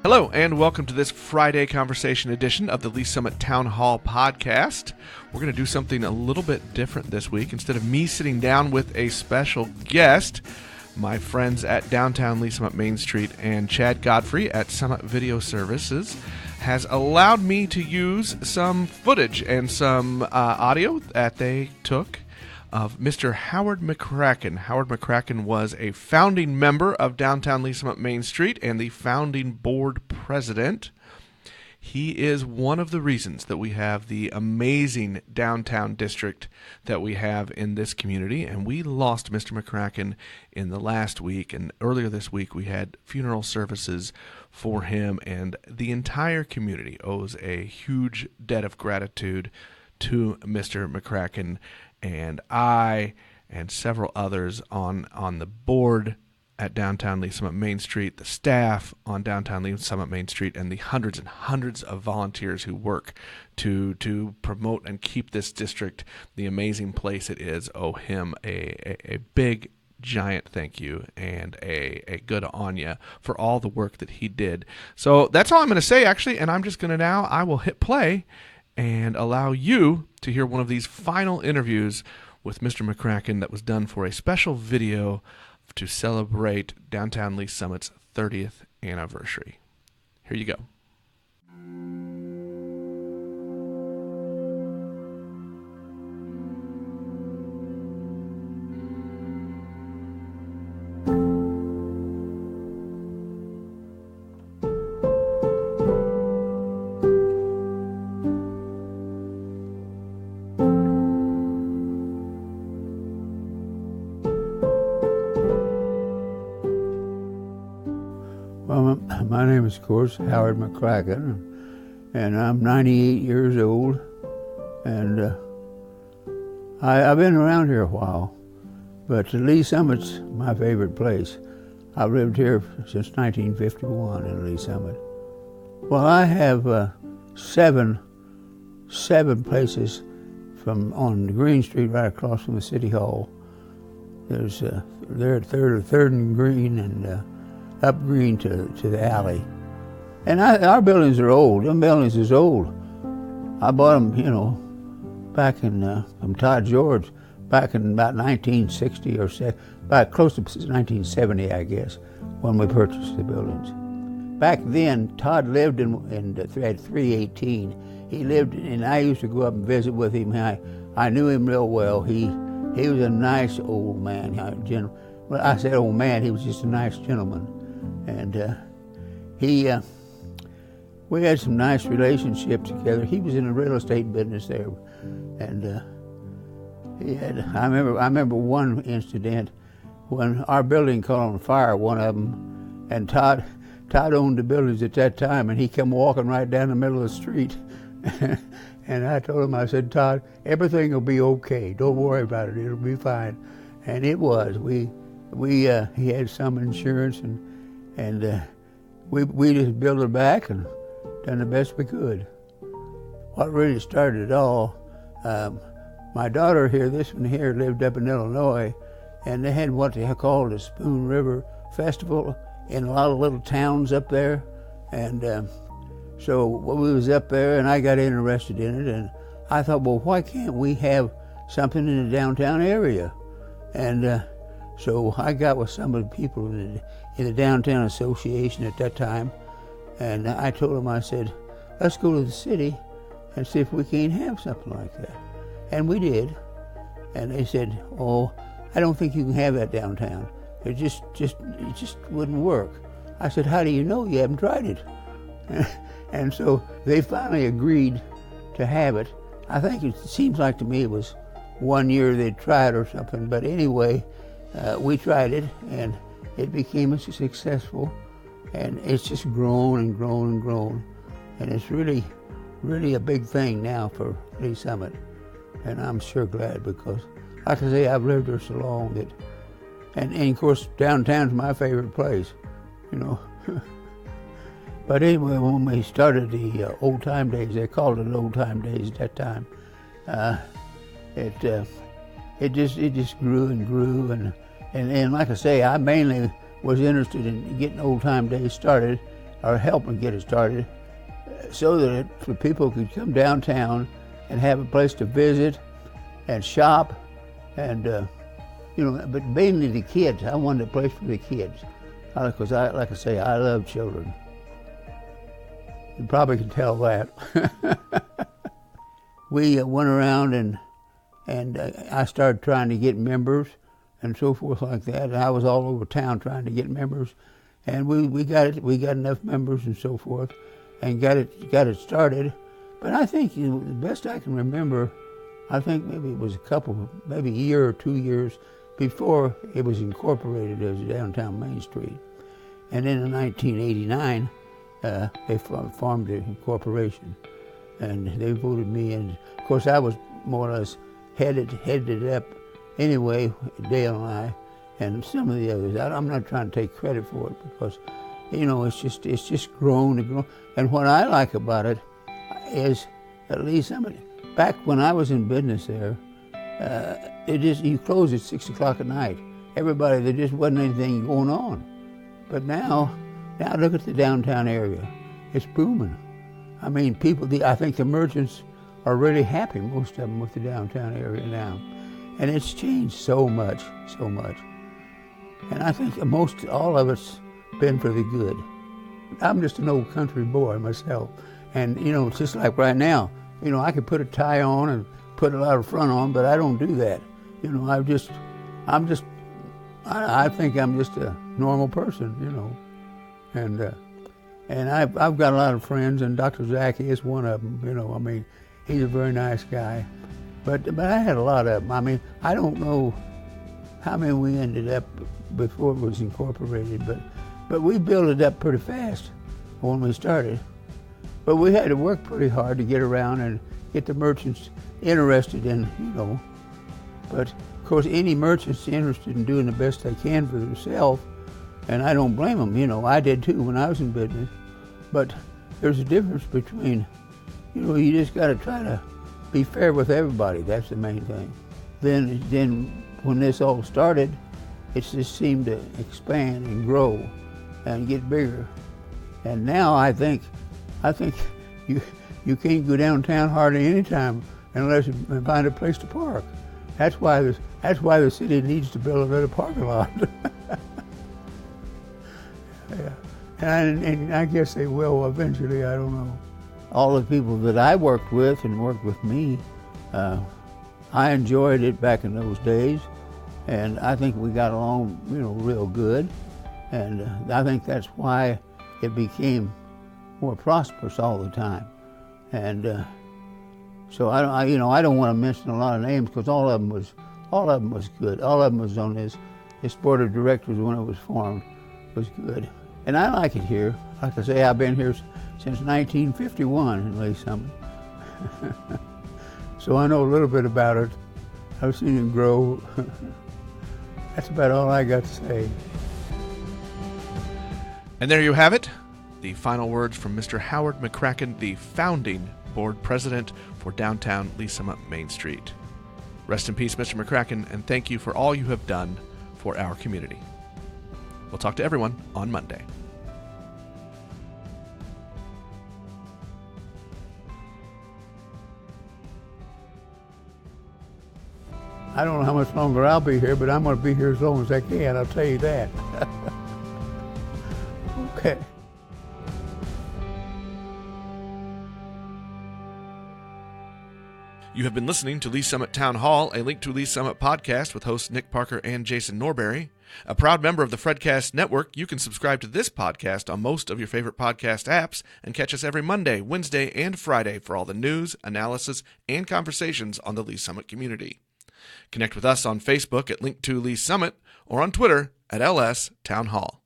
Hello, and welcome to this Friday conversation edition of the Lee Summit Town Hall podcast. We're going to do something a little bit different this week. Instead of me sitting down with a special guest, my friends at downtown Lee Summit Main Street and Chad Godfrey at Summit Video Services has allowed me to use some footage and some audio that they took of Mr. Howard McCracken. Howard McCracken was a founding member of downtown Lee Summit Main Street and the founding board president. He is one of the reasons that we have the amazing downtown district that we have in this community, and we lost Mr. McCracken in the last week, and earlier this week we had funeral services for him, and the entire community owes a huge debt of gratitude to Mr. McCracken. And I and several others on the board at downtown Lee Summit Main Street, the staff on downtown Lee Summit Main Street, and the hundreds and hundreds of volunteers who work to promote and keep this district the amazing place it is, owe him a big, giant thank you and a good on ya for all the work that he did. So that's all I'm going to say, actually, and I'm just going to I will hit play and allow you to hear one of these final interviews with Mr. McCracken that was done for a special video to celebrate downtown Lee Summit's 30th anniversary. Here you go. Well, my name is, of course, Howard McCracken, and I'm 98 years old, and I've been around here a while, but Lee Summit's my favorite place. I've lived here since 1951 in Lee Summit. Well, I have seven places on Green Street right across from the City Hall. There's there at 3rd and Green and up Green to the alley. And our buildings are old. Them buildings is old. I bought them, back in, from Todd George, back in about 1960 or so, about close to 1970, I guess, when we purchased the buildings. Back then, Todd lived at 318. He lived, and I used to go up and visit with him. I knew him real well. He was a nice old man. Well, I said old man, he was just a nice gentleman. And we had some nice relationships together. He was in the real estate business there, and I remember one incident when our building caught on fire, one of them, and Todd owned the buildings at that time, and he came walking right down the middle of the street, and I told him, I said, Todd, everything will be okay. Don't worry about it. It'll be fine. And it was. He had some insurance, and we just built it back and done the best we could. What really started it all, my daughter here, this one here, lived up in Illinois, and they had what they called a Spoon River Festival in a lot of little towns up there. And so we was up there, and I got interested in it, and I thought, well, why can't we have something in the downtown area? And so I got with some of the people in the Downtown Association at that time, and I told them, I said, let's go to the city and see if we can't have something like that. And we did. And they said, oh, I don't think you can have that downtown. It just wouldn't work. I said, how do you know? You haven't tried it. And so they finally agreed to have it. I think it seems like to me it was 1 year they tried or something, but anyway, we tried it, and it became successful, and it's just grown and grown and grown, and it's really, really a big thing now for Lee Summit, and I'm sure glad because, like I say, I've lived there so long that, and of course, downtown's my favorite place, But anyway, when we started the old time days, they called it old time days at that time. It just grew and grew, and like I say, I mainly was interested in getting old time days started, or helping get it started, so that the people could come downtown and have a place to visit and shop, and but mainly the kids. I wanted a place for the kids, because like I say, I love children. You probably can tell that. We went around and I started trying to get members and so forth like that. And I was all over town trying to get members, and we got it. We got enough members and so forth, and got it started. But I think the best I can remember, I think maybe it was maybe a year or 2 years before it was incorporated as downtown Main Street. And then in 1989, they formed the corporation, and they voted me in. Of course, I was more or less headed up anyway, Dale and I, and some of the others. I'm not trying to take credit for it, because, it's just grown and grown. And what I like about it is, at least back when I was in business there, you closed at 6 o'clock at night. There just wasn't anything going on. But now look at the downtown area. It's booming. I mean, I think the merchants are really happy, most of them, with the downtown area now. And it's changed so much. And I think all of it's been for the good. I'm just an old country boy myself. And, it's just like right now, I could put a tie on and put a lot of front on, but I don't do that. I think I'm just a normal person, and I've got a lot of friends, and Dr. Zach is one of them, he's a very nice guy. But I had a lot of them. I don't know how many we ended up before it was incorporated, but we built it up pretty fast when we started. But we had to work pretty hard to get around and get the merchants interested in, But, of course, any merchant's interested in doing the best they can for themselves, and I don't blame them. I did too when I was in business. But there's a difference between, you just got to try to be fair with everybody. That's the main thing. Then when this all started, it just seemed to expand and grow and get bigger. And now I think you can't go downtown hardly any time unless you find a place to park. That's why the city needs to build another parking lot. Yeah. And I guess they will eventually. I don't know. All the people that I worked with and worked with me, I enjoyed it back in those days, and I think we got along, real good. And I think that's why it became more prosperous all the time. And so I don't want to mention a lot of names, because all of them was good. All of them was on this board of directors when it was formed. Was good. And I like it here. Like I say, I've been here since 1951 in Lee Summit. So I know a little bit about it. I've seen it grow. That's about all I got to say. And there you have it. The final words from Mr. Howard McCracken, the founding board president for downtown Lee Summit Main Street. Rest in peace, Mr. McCracken, and thank you for all you have done for our community. We'll talk to everyone on Monday. I don't know how much longer I'll be here, but I'm going to be here as long as I can, I'll tell you that. Okay. You have been listening to Lee Summit Town Hall, a Link to Lee Summit podcast with hosts Nick Parker and Jason Norberry. A proud member of the Fredcast Network, you can subscribe to this podcast on most of your favorite podcast apps and catch us every Monday, Wednesday, and Friday for all the news, analysis, and conversations on the Lee Summit community. Connect with us on Facebook at Link to Lee Summit or on Twitter at LS Town Hall.